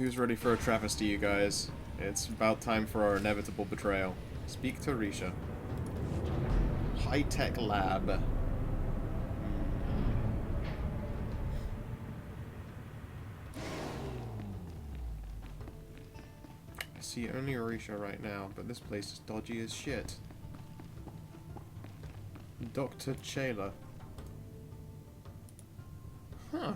who's ready for a travesty, you guys. It's about time for our inevitable betrayal. Speak to Risha. High-tech lab. I see only Risha right now, but this place is dodgy as shit. Dr. Chayla. Huh.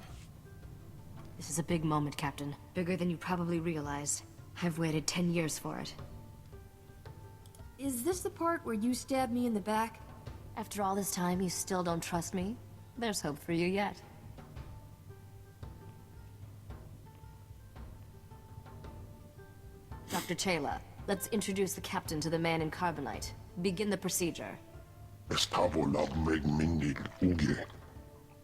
This is a big moment, Captain. Bigger than you probably realized. I've waited 10 years for it. Is this the part where you stabbed me in the back? After all this time, you still don't trust me? There's hope for you yet. Dr. Chayla, let's introduce the captain to the man in carbonite. Begin the procedure. Estavolab megmingil uge.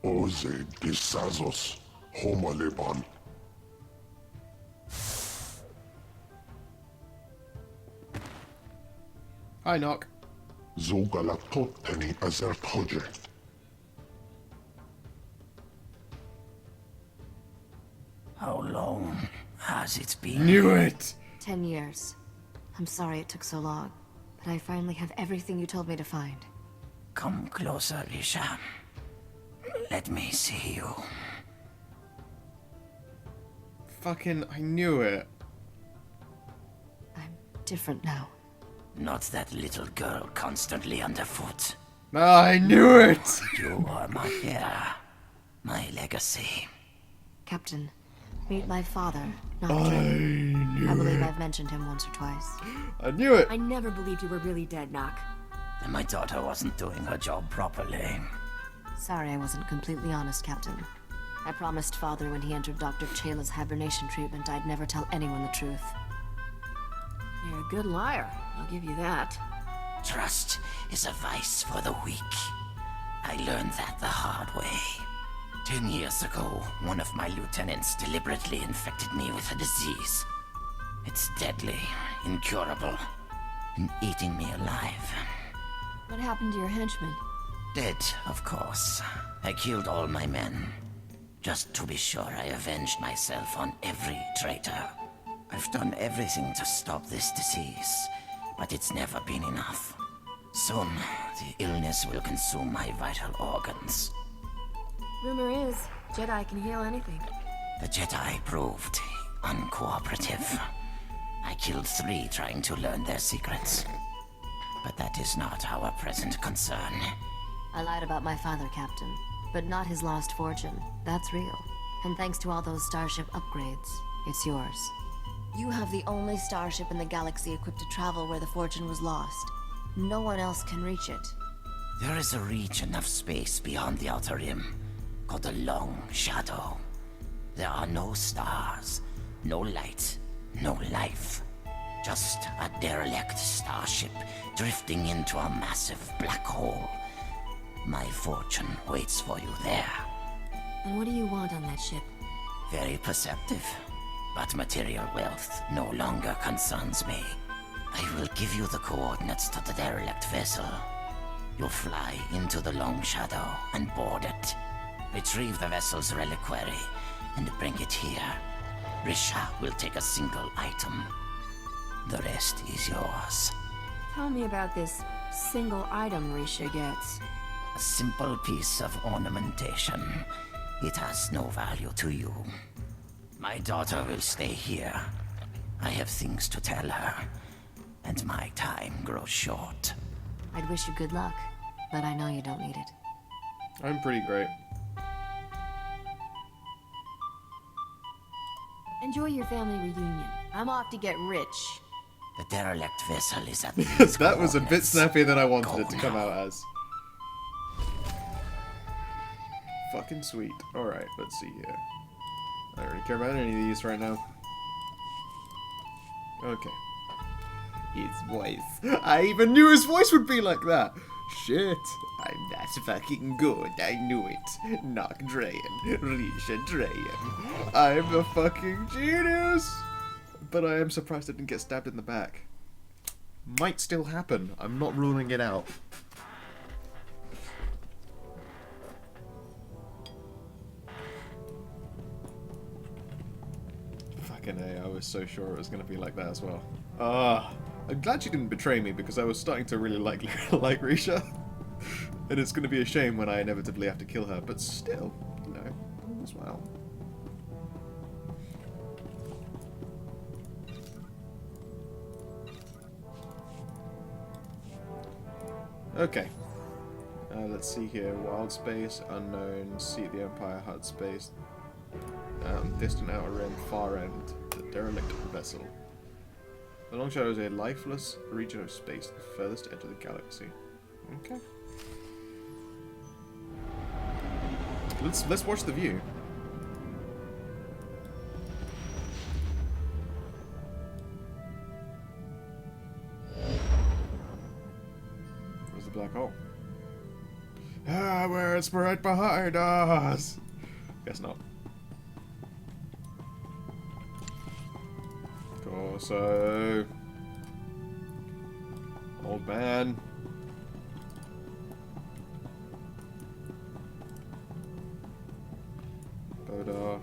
Oze disazos homaleban. Hi, Knock. Zogalatot teni azertoje. How long has it been? Knew it! 10 years. I'm sorry it took so long, but I finally have everything you told me to find. Come closer, Risha. Let me see you. Fucking, I knew it. I'm different now. Not that little girl constantly underfoot. I knew it! You are my heir, my legacy. Captain, meet my father, not I Dre. knew I believe it. I've mentioned him once or twice. I knew it! I never believed you were really dead, Knock. Then my daughter wasn't doing her job properly. Sorry I wasn't completely honest, Captain. I promised Father when he entered Dr. Chayla's hibernation treatment I'd never tell anyone the truth. You're a good liar, I'll give you that. Trust is a vice for the weak. I learned that the hard way. 10 years ago, one of my lieutenants deliberately infected me with a disease. It's deadly, incurable, and eating me alive. What happened to your henchman? Dead, of course. I killed all my men. Just to be sure I avenged myself on every traitor. I've done everything to stop this disease, but it's never been enough. Soon, the illness will consume my vital organs. Rumor is, Jedi can heal anything. The Jedi proved uncooperative. I killed 3 trying to learn their secrets. But that is not our present concern. I lied about my father, Captain, but not his lost fortune. That's real. And thanks to all those starship upgrades, it's yours. You have the only starship in the galaxy equipped to travel where the fortune was lost. No one else can reach it. There is a region of space beyond the Outer Rim, called the Long Shadow. There are no stars, no light, no life. Just a derelict starship drifting into a massive black hole. My fortune waits for you there. And what do you want on that ship? Very perceptive, but material wealth no longer concerns me. I will give you the coordinates to the derelict vessel. You'll fly into the Long Shadow and board it. Retrieve the vessel's reliquary and bring it here. Risha will take a single item. The rest is yours. Tell me about this single item Risha gets. A simple piece of ornamentation. It has no value to you. My daughter will stay here. I have things to tell her, and my time grows short. I'd wish you good luck, but I know you don't need it. I'm pretty great. Enjoy your family reunion. I'm off to get rich. The derelict vessel is at these That was a bit coordinates. snappier than I wanted Go it to come now. out as. Fucking sweet. Alright, let's see here. I don't really care about any of these right now. Okay. His voice. I even knew his voice would be like that. Shit. I'm that fucking good. I knew it. Knock Drayan. Risha Drayan. I'm a fucking genius. But I am surprised I didn't get stabbed in the back. Might still happen. I'm not ruling it out. Fucking A, I was so sure it was going to be like that as well. I'm glad she didn't betray me because I was starting to really like Risha. And it's going to be a shame when I inevitably have to kill her, but still, you know, as well. Okay. Let's see here. Wild space, unknown, seat the Empire, HUD space, distant outer rim, far end, the derelict vessel. The long shadow is a lifeless region of space, the furthest edge of the galaxy. Okay. Let's watch the view. Where's the black hole? Ah, where it's right behind us. Guess not. Torso. Old man. Boda.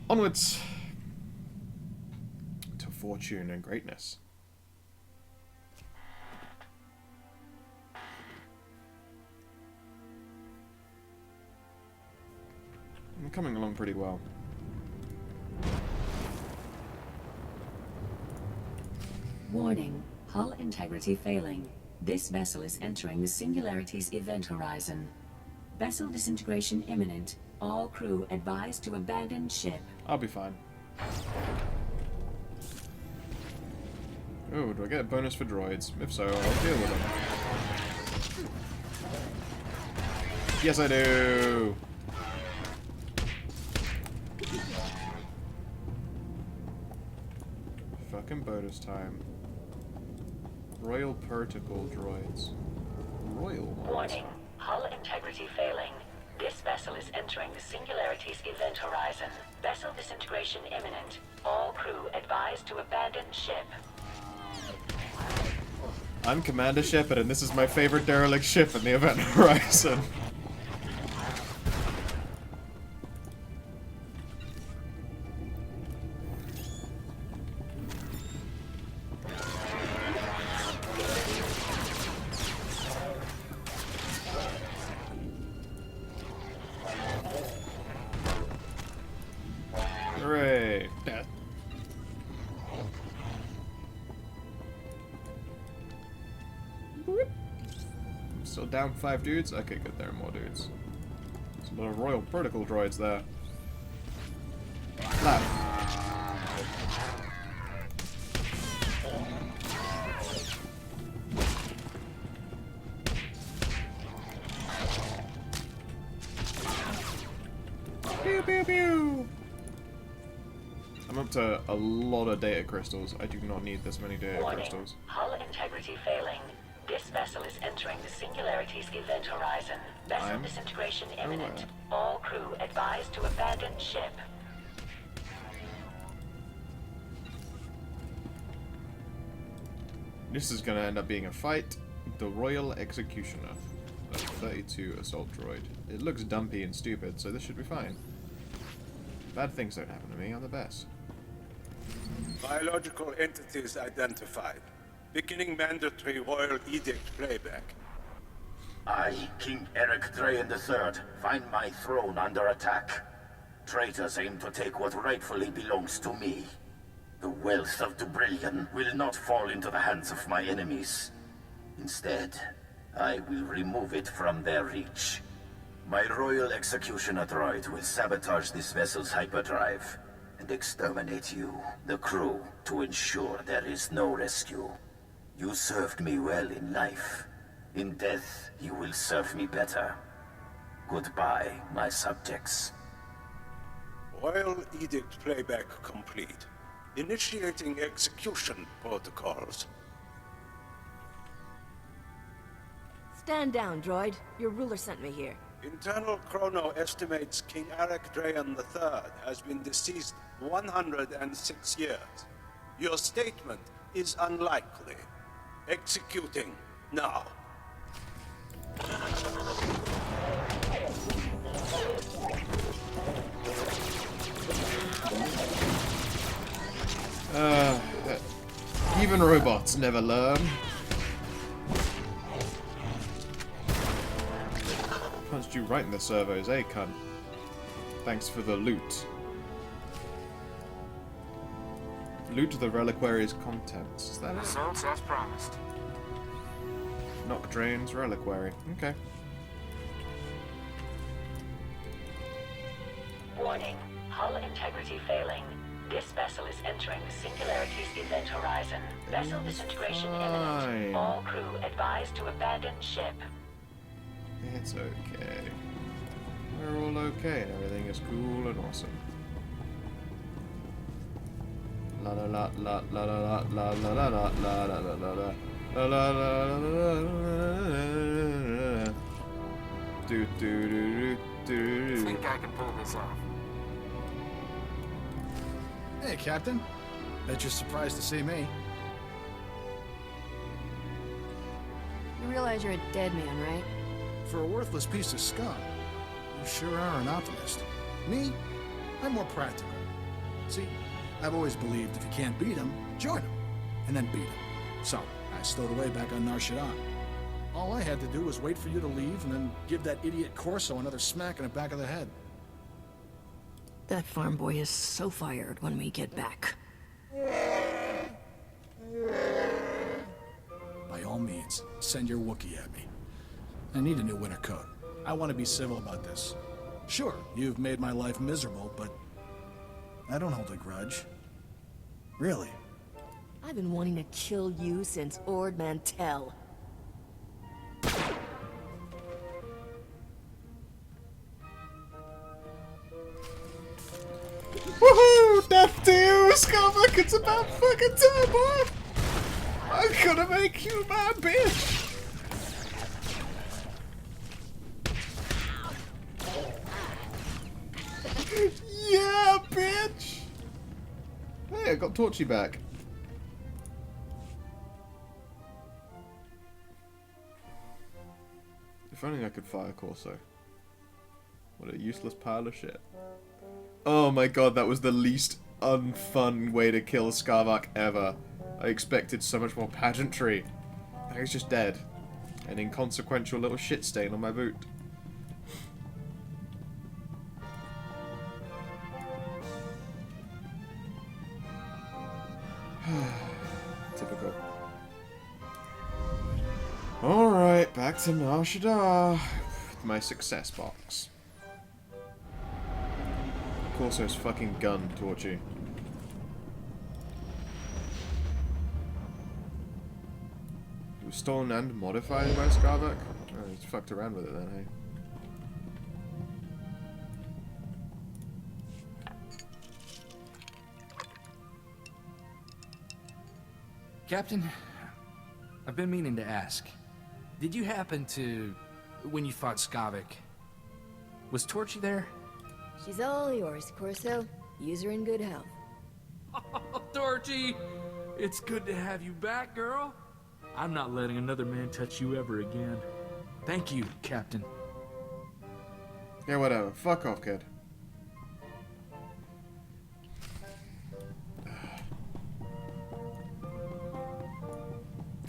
Onwards to fortune and greatness. I'm coming along pretty well. Warning, hull integrity failing. This vessel is entering the Singularity's event horizon. Vessel disintegration imminent. All crew advised to abandon ship. I'll be fine. Oh, do I get a bonus for droids? If so, I'll deal with them. Yes, I do! Fucking bonus time. Royal particle droids. Royal ones. Warning, hull integrity failing. This vessel is entering the Singularity's event horizon. Vessel disintegration imminent. All crew advised to abandon ship. I'm Commander Shepard, and this is my favorite derelict ship in the event horizon. Hooray! Death. I'm still down 5 dudes? Okay, good, there are more dudes. There's a lot of Royal Protocol droids there. Left. Pew pew pew! I'm up to a lot of data crystals. I do not need this many data crystals. Hull integrity failing. This vessel is entering the Singularity's event horizon. Vessel disintegration imminent. All crew advised to abandon ship. This is gonna end up being a fight. The Royal Executioner. A 32 assault droid. It looks dumpy and stupid, so this should be fine. Bad things don't happen to me, I'm the best. Biological entities identified. Beginning mandatory Royal Edict playback. I, King Eric Drayan III, find my throne under attack. Traitors aim to take what rightfully belongs to me. The wealth of Dubrillion will not fall into the hands of my enemies. Instead, I will remove it from their reach. My Royal Executioner droid will sabotage this vessel's hyperdrive and exterminate you, the crew, to ensure there is no rescue. You served me well in life. In death, you will serve me better. Goodbye, my subjects. Royal Edict playback complete. Initiating execution protocols. Stand down, droid. Your ruler sent me here. Internal chrono estimates King Eric Drayan III has been deceased 106 years. Your statement is unlikely. Executing now. Even robots never learn. Punched you right in the servos, eh, cunt? Thanks for the loot. Loot the reliquary's contents. Is that it? Results as promised. Knock drains reliquary. Okay. Warning. Hull integrity failing. This vessel is entering the Singularity's event horizon. Vessel disintegration imminent. All crew advised to abandon ship. It's okay. We're all okay and everything is cool and awesome. La la la la la la la la la la la la la la. La la la la la. Do do do do. I think I can pull this off. Hey, Captain. Bet you're surprised to see me. You realize you're a dead man, right? For a worthless piece of scum, you sure are an optimist. Me? I'm more practical. See, I've always believed if you can't beat him, join him, and then beat him. So, I stowed away back on Nar Shaddaa. All I had to do was wait for you to leave and then give that idiot Corso another smack in the back of the head. That farm boy is so fired when we get back. By all means, send your Wookiee at me. I need a new winter coat. I want to be civil about this. Sure, you've made my life miserable, but I don't hold a grudge. Really. I've been wanting to kill you since Ord Mantell. Woohoo! Death to you, Scarbuck! It's about fucking time, boy! I'm gonna make you my bitch! Yeah, bitch! Hey, I got Torchy back. If only I could fire Corso. What a useless pile of shit. Oh my god, that was the least unfun way to kill Scarbuck ever. I expected so much more pageantry. Now he's just dead. An inconsequential little shit stain on my boot. Typical. Alright, back to Nar Shaddaa with my success box. Corso's fucking gun, Torchy. It was stolen and modified by Scarbuck? Oh, he's fucked around with it then, hey? Captain, I've been meaning to ask. Did you happen to... when you fought Scarbuck, was Torchy there? She's all yours, Corso. Use her in good health. Oh, Torchy! It's good to have you back, girl. I'm not letting another man touch you ever again. Thank you, Captain. Yeah, whatever. Fuck off, kid.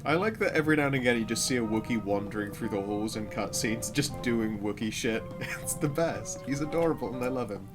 I like that every now and again you just see a Wookiee wandering through the halls and cutscenes just doing Wookiee shit. It's the best. He's adorable and I love him.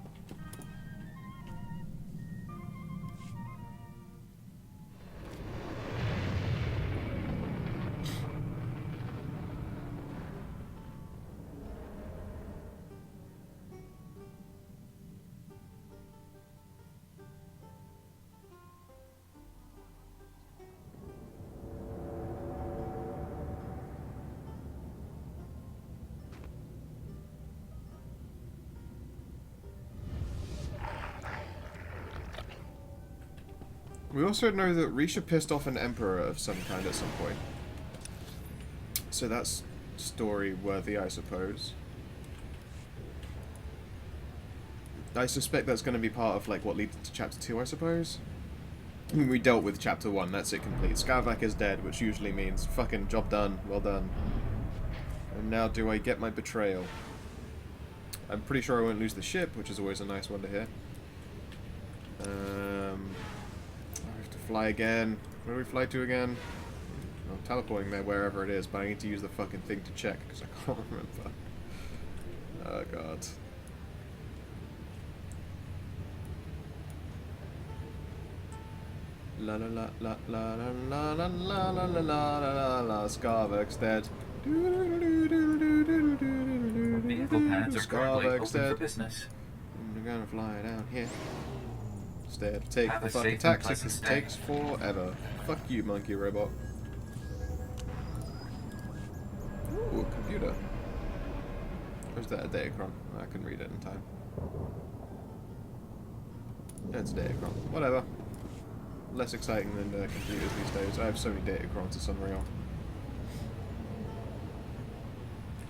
We also know that Risha pissed off an emperor of some kind at some point. So that's story-worthy, I suppose. I suspect that's going to be part of, like, what leads to Chapter 2, I suppose? I mean, we dealt with Chapter 1, that's it complete. Scarbuck is dead, which usually means, fucking job done, well done. And now do I get my betrayal? I'm pretty sure I won't lose the ship, which is always a nice one to hear. I have to fly again. Where do we fly to again? I'm teleporting there wherever it is, but I need to use the fucking thing to check because I can't remember. Oh god. La la la la la la la la la la la la la. Scarvex dead. Vehicle pads are currently open for dead. business. We're gonna fly down here. Instead, take Have the a fucking safe and taxi pleasant because it stay. takes forever. Fuck you, monkey robot. Ooh, a computer. Or is that a Datacron? I couldn't read it in time. Yeah, it's Datacron. Whatever. Less exciting than computers these days. I have so many Datacrons, it's unreal.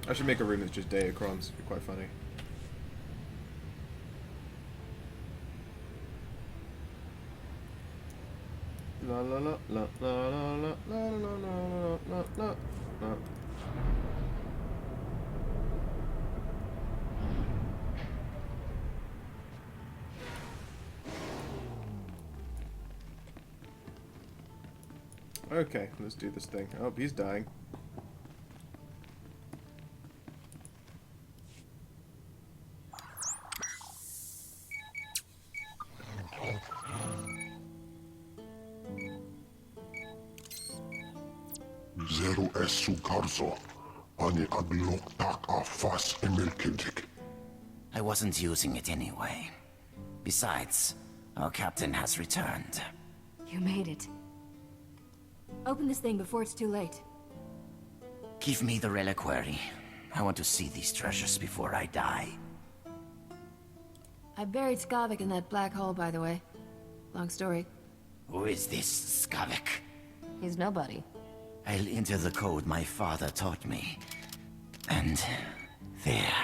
I should make a room that's just Datacrons. It'd be quite funny. La la la la la la la la la la la la. Okay, let's do this thing. Oh, he's dying. Zero esu karzo. Ani aglok tak a fas emelkintik. I wasn't using it anyway. Besides, our captain has returned. You made it. Open this thing before it's too late. Give me the reliquary. I want to see these treasures before I die. I buried Skavik in that black hole, by the way. Long story. Who is this Skavik? He's nobody. I'll enter the code my father taught me. And there.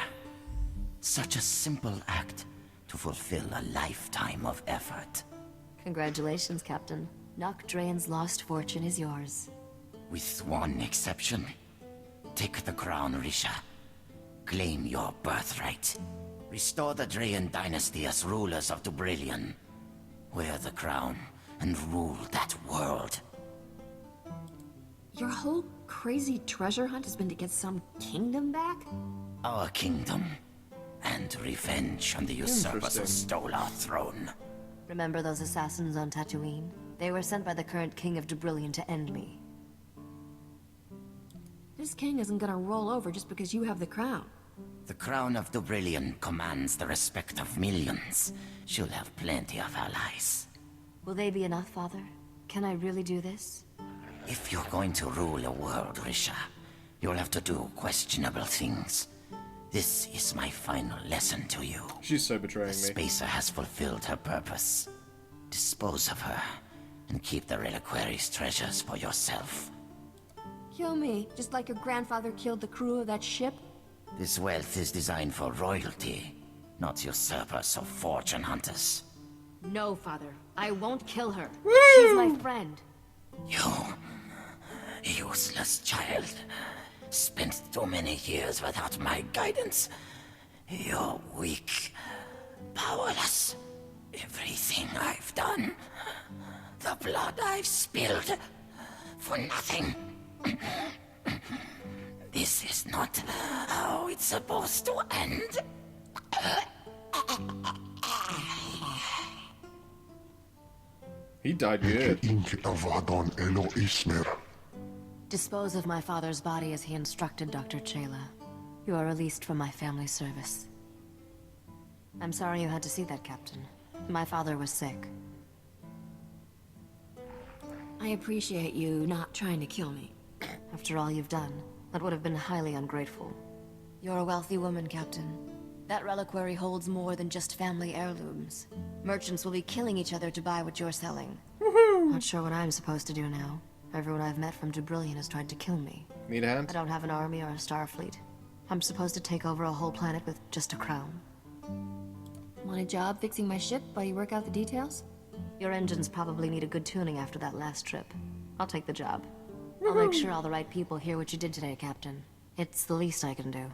Such a simple act to fulfill a lifetime of effort. Congratulations, Captain. Nock Draen's lost fortune is yours. With one exception. Take the crown, Risha. Claim your birthright. Restore the Draen dynasty as rulers of Dubrillion. Wear the crown and rule that world. Your whole crazy treasure hunt has been to get some kingdom back? Our kingdom. And revenge on the usurpers who stole our throne. Remember those assassins on Tatooine? They were sent by the current king of Dubrillion to end me. This king isn't gonna roll over just because you have the crown. The crown of Dubrillion commands the respect of millions. She'll have plenty of allies. Will they be enough, Father? Can I really do this? If you're going to rule a world, Risha, you'll have to do questionable things. This is my final lesson to you. She's so betraying me. The Spacer has fulfilled her purpose. Dispose of her, and keep the reliquary's treasures for yourself. Kill me, just like your grandfather killed the crew of that ship? This wealth is designed for royalty, not usurpers or fortune hunters. No, Father. I won't kill her. Woo! She's my friend. You, useless child, spent too many years without my guidance. You're weak, powerless. Everything I've done, the blood I've spilled, for nothing. This is not how it's supposed to end. He died good. Inki avadon elo ismer. Dispose of my father's body as he instructed Dr. Chayla. You are released from my family service. I'm sorry you had to see that, Captain. My father was sick. I appreciate you not trying to kill me. After all you've done, that would have been highly ungrateful. You're a wealthy woman, Captain. That reliquary holds more than just family heirlooms. Merchants will be killing each other to buy what you're selling. Not sure what I'm supposed to do now. Everyone I've met from Dubrillion has tried to kill me. Need a hand? I don't have an army or a star fleet. I'm supposed to take over a whole planet with just a crown. Want a job fixing my ship while you work out the details? Your engines probably need a good tuning after that last trip. I'll take the job. I'll make sure all the right people hear what you did today, Captain. It's the least I can do.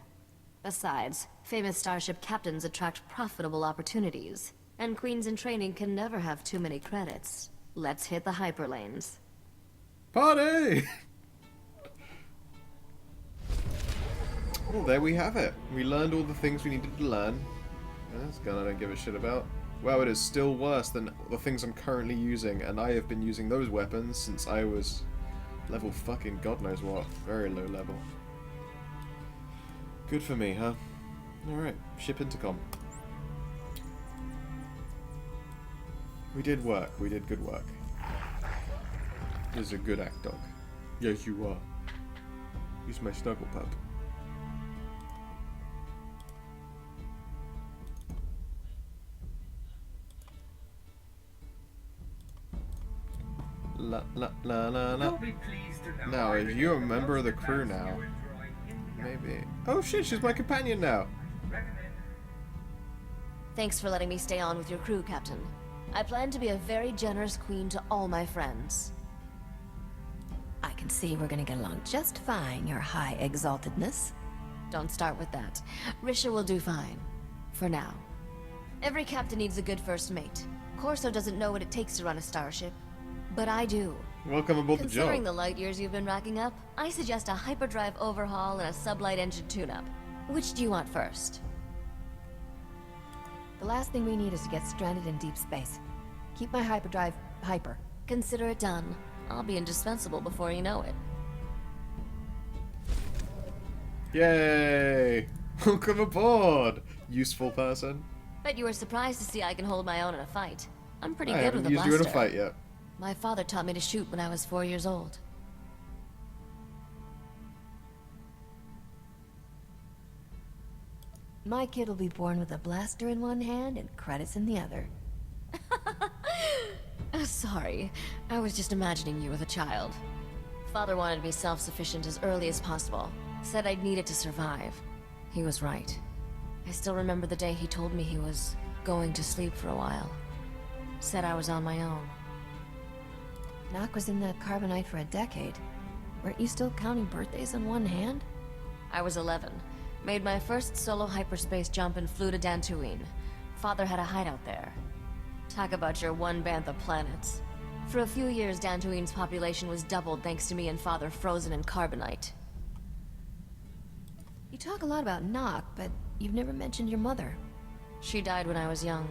Besides, famous starship captains attract profitable opportunities, and queens in training can never have too many credits. Let's hit the hyperlanes. Party! Well, there we have it. We learned all the things we needed to learn. That's gun I don't give a shit about. Wow, it is still worse than the things I'm currently using, and I have been using those weapons since I was level fucking god knows what. Very low level. Good for me, huh? Alright, ship intercom. We did work. We did good work. This is a good act, dog. Yes, you are. He's my snuggle pup. La la la la la. Now, if you're a member of the crew now, maybe. Oh shit, she's my companion now. Thanks for letting me stay on with your crew, Captain. I plan to be a very generous queen to all my friends. I can see we're gonna get along just fine, your high exaltedness. Don't start with that. Risha will do fine. For now. Every captain needs a good first mate. Corso doesn't know what it takes to run a starship. But I do. Welcome aboard the job. Considering the light years you've been racking up, I suggest a hyperdrive overhaul and a sublight engine tune-up. Which do you want first? The last thing we need is to get stranded in deep space. Keep my hyperdrive hyper. Consider it done. I'll be indispensable before you know it. Yay! Welcome aboard, useful person. Bet you were surprised to see I can hold my own in a fight. I'm pretty I good with haven't a used blaster. you in a fight yet. My father taught me to shoot when I was 4 years old. My kid will be born with a blaster in one hand and credits in the other. Sorry, I was just imagining you with a child. Father wanted me self-sufficient as early as possible. Said I'd need it to survive. He was right. I still remember the day he told me he was going to sleep for a while. Said I was on my own. Nock was in that carbonite for a decade. Weren't you still counting birthdays on one hand? I was 11. Made my first solo hyperspace jump and flew to Dantooine. Father had a hideout there. Talk about your one bantha planets. For a few years, Dantooine's population was doubled thanks to me and Father frozen in carbonite. You talk a lot about Nock, but you've never mentioned your mother. She died when I was young.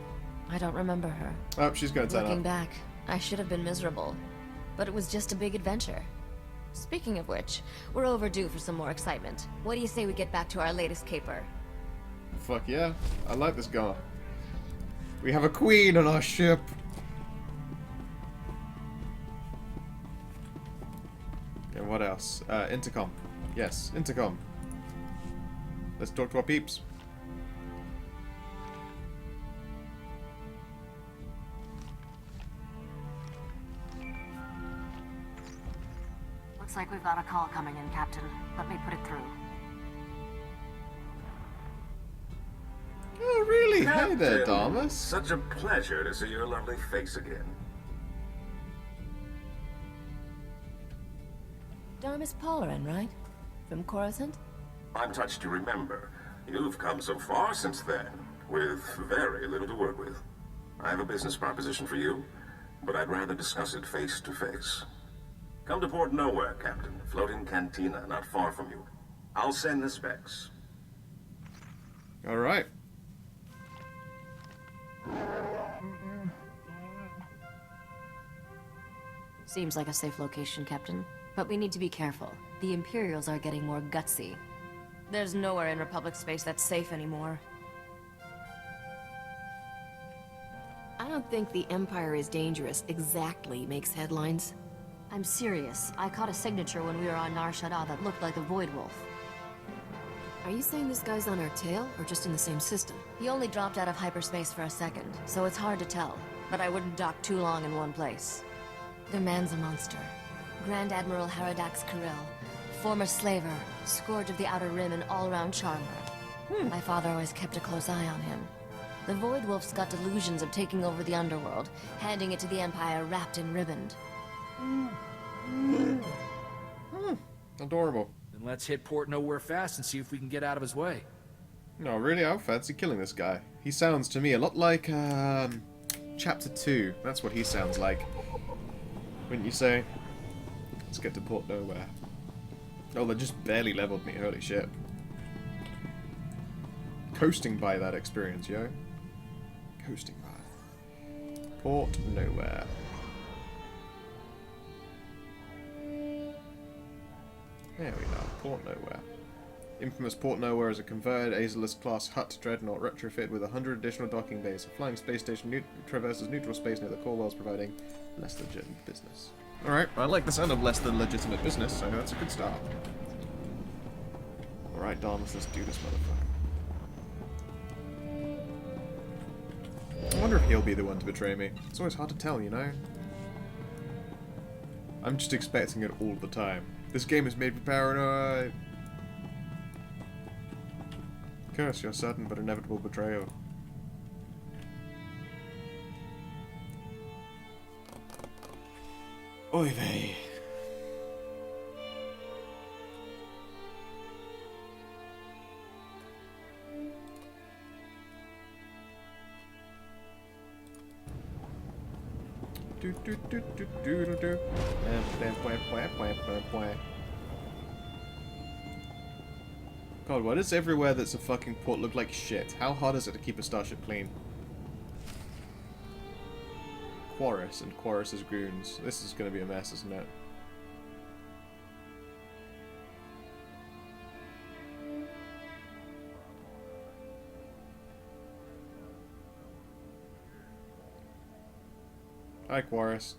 I don't remember her. Oh, she's gonna turn Looking up. back, I should have been miserable. But it was just a big adventure. Speaking of which, we're overdue for some more excitement. What do you say we get back to our latest caper? Fuck yeah, I like this guy. We have a queen on our ship. And what else? Intercom. Yes, intercom. Let's talk to our peeps. Looks like we've got a call coming in, Captain. Let me put it through. Oh, really? Hey there, Captain, Damas. Such a pleasure to see your lovely face again. Darmus Polarin, right? From Coruscant? I'm touched to remember. You've come so far since then, with very little to work with. I have a business proposition for you, but I'd rather discuss it face to face. Come to Port Nowhere, Captain. Floating cantina not far from you. I'll send the specs. Alright. Seems like a safe location, Captain. But we need to be careful. The Imperials are getting more gutsy. There's nowhere in Republic space that's safe anymore. I don't think the Empire is dangerous exactly makes headlines. I'm serious. I caught a signature when we were on Nar Shaddaa that looked like a Void Wolf. Are you saying this guy's on our tail, or just in the same system? He only dropped out of hyperspace for a second, so it's hard to tell. But I wouldn't dock too long in one place. The man's a monster. Grand Admiral Haradax Kirill, former slaver, scourge of the Outer Rim and all-round charmer. My father always kept a close eye on him. The Void Wolf's got delusions of taking over the underworld, handing it to the Empire wrapped and ribboned. Adorable. Then let's hit Port Nowhere fast and see if we can get out of his way. No, really, I fancy killing this guy. He sounds to me a lot like, Chapter 2. That's what he sounds like. Wouldn't you say? Let's get to Port Nowhere. Oh, they just barely leveled me, holy shit. Coasting by that experience, yo. Coasting by. Port Nowhere. There we are, Port Nowhere. Infamous Port Nowhere is a converted Azeless-class hut dreadnought retrofitted with 100 additional docking bays. A flying space station traverses neutral space near the core worlds, providing less legitimate business. Alright, I like the sound of less than legitimate business, so that's a good start. Alright, Darmus, let's do this motherfucker. I wonder if he'll be the one to betray me. It's always hard to tell, you know? I'm just expecting it all the time. This game is made for paranoid. Curse your sudden but inevitable betrayal. Oy vey. Do do do do do do do. God, why does everywhere that's a fucking port look like shit? How hard is it to keep a starship clean? Quarus and Quarus's goons. This is gonna be a mess, isn't it? Hi, Quarus.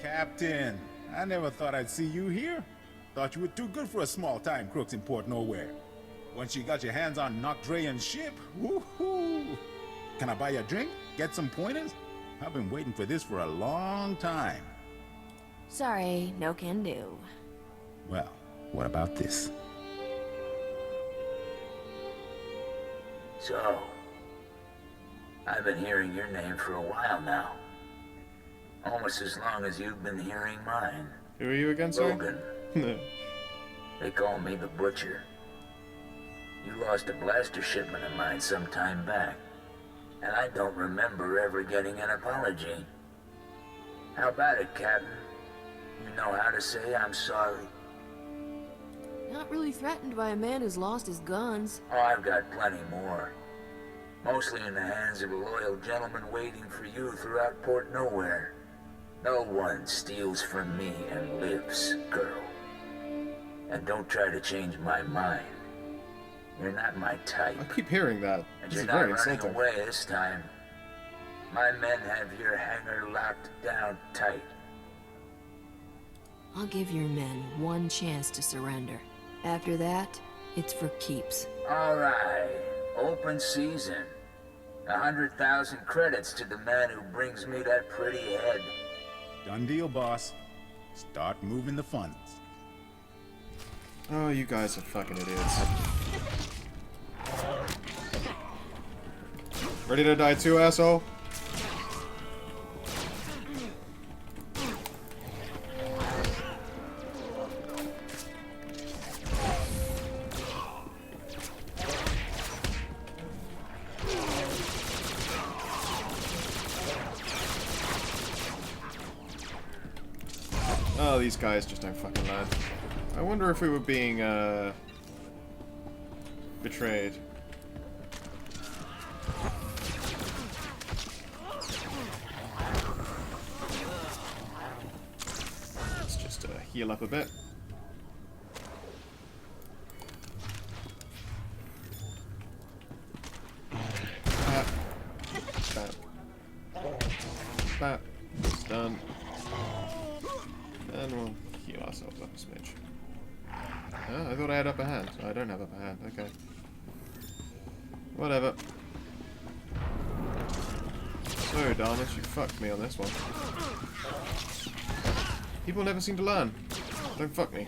Captain, I never thought I'd see you here. Thought you were too good for a small-time crooks in Port Nowhere. Once you got your hands on Nocdrayan's ship, woohoo! Can I buy you a drink? Get some pointers? I've been waiting for this for a long time. Sorry, no can do. Well, what about this? So, I've been hearing your name for a while now. Almost as long as you've been hearing mine. Who are you again, sir? Logan. They call me the Butcher. You lost a blaster shipment of mine some time back, and I don't remember ever getting an apology. How about it, Captain? You know how to say I'm sorry? Not really threatened by a man who's lost his guns. Oh, I've got plenty more. Mostly in the hands of a loyal gentleman waiting for you throughout Port Nowhere. No one steals from me and lives, girl. And don't try to change my mind. You're not my type. I keep hearing that. And This you're is not very running insulting. away this time. My men have your hangar locked down tight. I'll give your men one chance to surrender. After that, it's for keeps. All right, open season. 100,000 credits to the man who brings me that pretty head. Done deal, boss. Start moving the funds. Oh, you guys are fucking idiots. Ready to die too, asshole? Oh, these guys just don't fucking learn. I wonder if we were being, betrayed. Let's just, heal up a bit. Bap. Bap. It's done. And we'll heal ourselves up a smidge. Oh, I thought I had upper hand. I don't have upper hand. Okay. Whatever. So, Darmus, you fucked me on this one. People never seem to learn. Don't fuck me.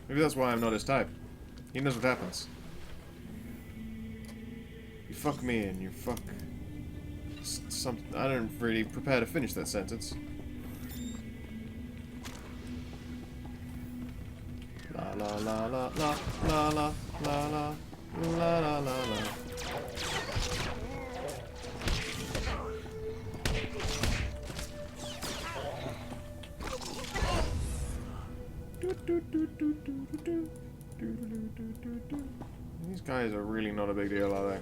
Maybe that's why I'm not his type. He knows what happens. You fuck me and you fuck... something. I don't really prepare to finish that sentence. La la la la la la la la la la la la la. These guys are really not a big deal, are they?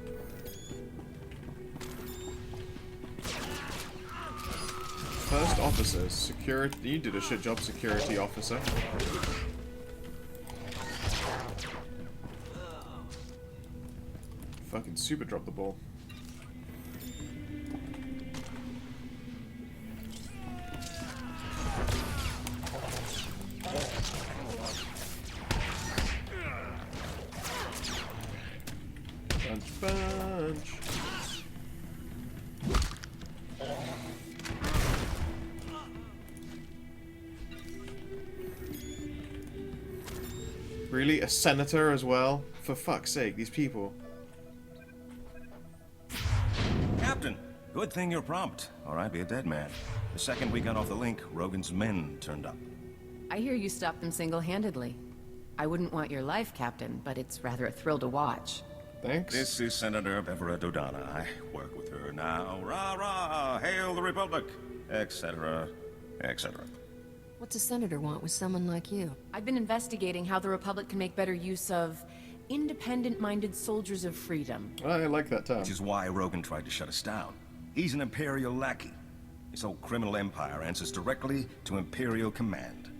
First officers, security. You did a shit job, security officer. Fucking super drop the ball. Bunch. Really? A senator as well? For fuck's sake, these people. Captain, good thing you're prompt, or I'd be a dead man. The second we got off the link, Rogan's men turned up. I hear you stopped them single-handedly. I wouldn't want your life, Captain, but it's rather a thrill to watch. Thanks. This is Senator Bevera Dodana. I work with her now. Rah rah! Hail the Republic! Etc. etc. What's a senator want with someone like you? I've been investigating how the Republic can make better use of independent-minded soldiers of freedom. I like that term. Which is why Rogan tried to shut us down. He's an Imperial lackey. His whole criminal empire answers directly to Imperial command.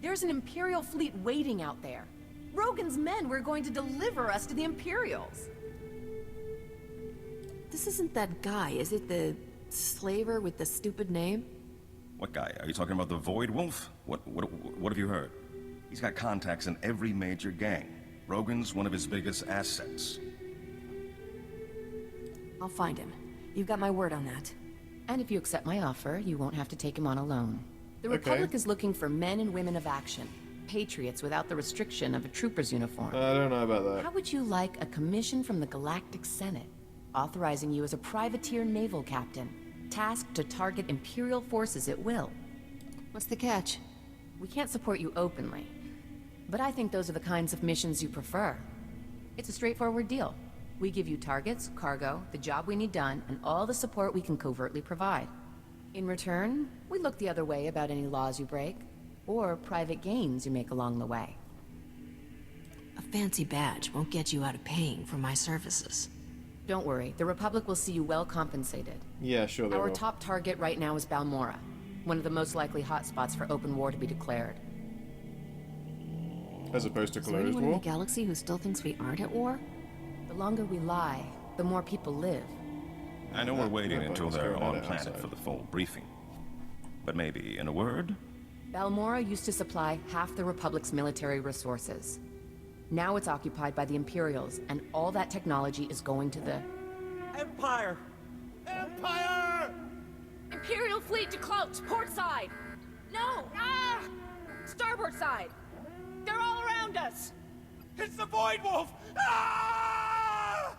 There's an Imperial fleet waiting out there. Rogan's men were going to deliver us to the Imperials. This isn't that guy, is it? The slaver with the stupid name? What guy? Are you talking about the Void Wolf? What have you heard? He's got contacts in every major gang. Rogan's one of his biggest assets. I'll find him. You've got my word on that. And if you accept my offer, you won't have to take him on alone. The Republic is looking for men and women of action. Patriots without the restriction of a trooper's uniform. I don't know about that. How would you like a commission from the Galactic Senate, authorizing you as a privateer naval captain, tasked to target Imperial forces at will? What's the catch? We can't support you openly, but I think those are the kinds of missions you prefer. It's a straightforward deal. We give you targets, cargo, the job we need done, and all the support we can covertly provide. In return, we look the other way about any laws you break, or private gains you make along the way. A fancy badge won't get you out of paying for my services. Don't worry, the Republic will see you well compensated. Yeah, sure they will. Our top target right now is Balmora, one of the most likely hotspots for open war to be declared. As opposed to closed war? Is there anyone in the galaxy who still thinks we aren't at war? The longer we lie, the more people live. I know we're waiting until they're on planet for the full briefing. But maybe, in a word? Balmora used to supply half the Republic's military resources. Now it's occupied by the Imperials, and all that technology is going to the... Empire! Empire! Imperial fleet to cloaks, port side! No! Ah! Starboard side! They're all around us! It's the Void Wolf! Ah!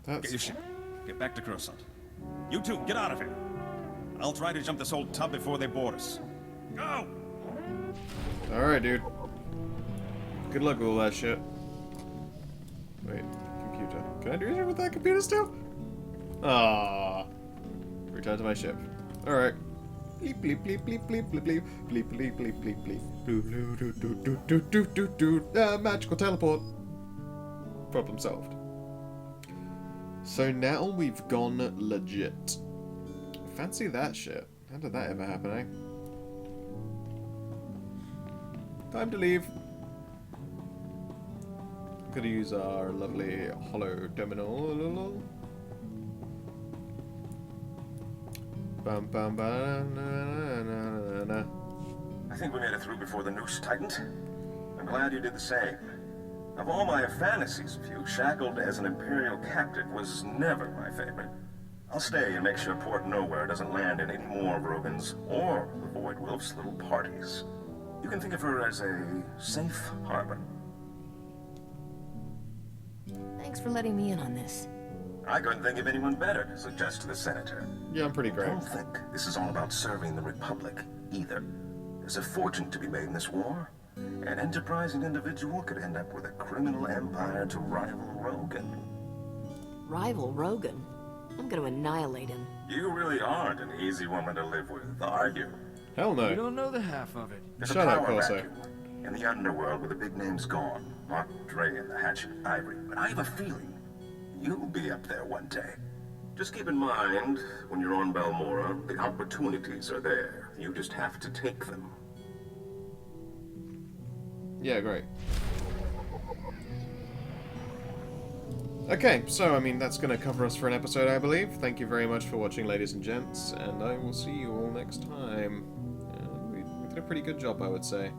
Get your ship. Get back to Coruscant. You two, get out of here. I'll try to jump this old tub before they board us. Go! Alright, dude. Good luck with all that shit. Wait, computer. Can I do anything with that computer still? Ah. Return to my ship. Alright. Bleep bleep bleep bleep bleep bleep bleep bleep bleep bleep bleep bleep bleep blue do do do do do do do magical teleport. Problem solved. So now we've gone legit. Fancy that shit. How did that ever happen, eh? Time to leave. Gonna use our lovely hollow terminal. Bum bum ba na na na. I think we made it through before the noose tightened. I'm glad you did the same. Of all my fantasies of you, shackled as an Imperial captive was never my favorite. I'll stay and make sure Port Nowhere doesn't land in any more of Rogan's or the Void Wolf's little parties. You can think of her as a safe harbor. Thanks for letting me in on this. I couldn't think of anyone better to suggest to the Senator. Yeah, I'm pretty great. Don't think this is all about serving the Republic, either. There's a fortune to be made in this war. An enterprising individual could end up with a criminal empire to rival Rogan. Rival Rogan? I'm gonna annihilate him. You really aren't an easy woman to live with, are you? Hell no. You don't know the half of it. There's Shut a up, power Corso. vacuum. In the underworld where the big name's gone, Mark Dre and the Hatchet Ivory. But I have a feeling you'll be up there one day. Just keep in mind, when you're on Balmora, the opportunities are there. You just have to take them. Yeah, great. Okay, so, I mean, that's going to cover us for an episode, I believe. Thank you very much for watching, ladies and gents, and I will see you all next time. We did a pretty good job, I would say.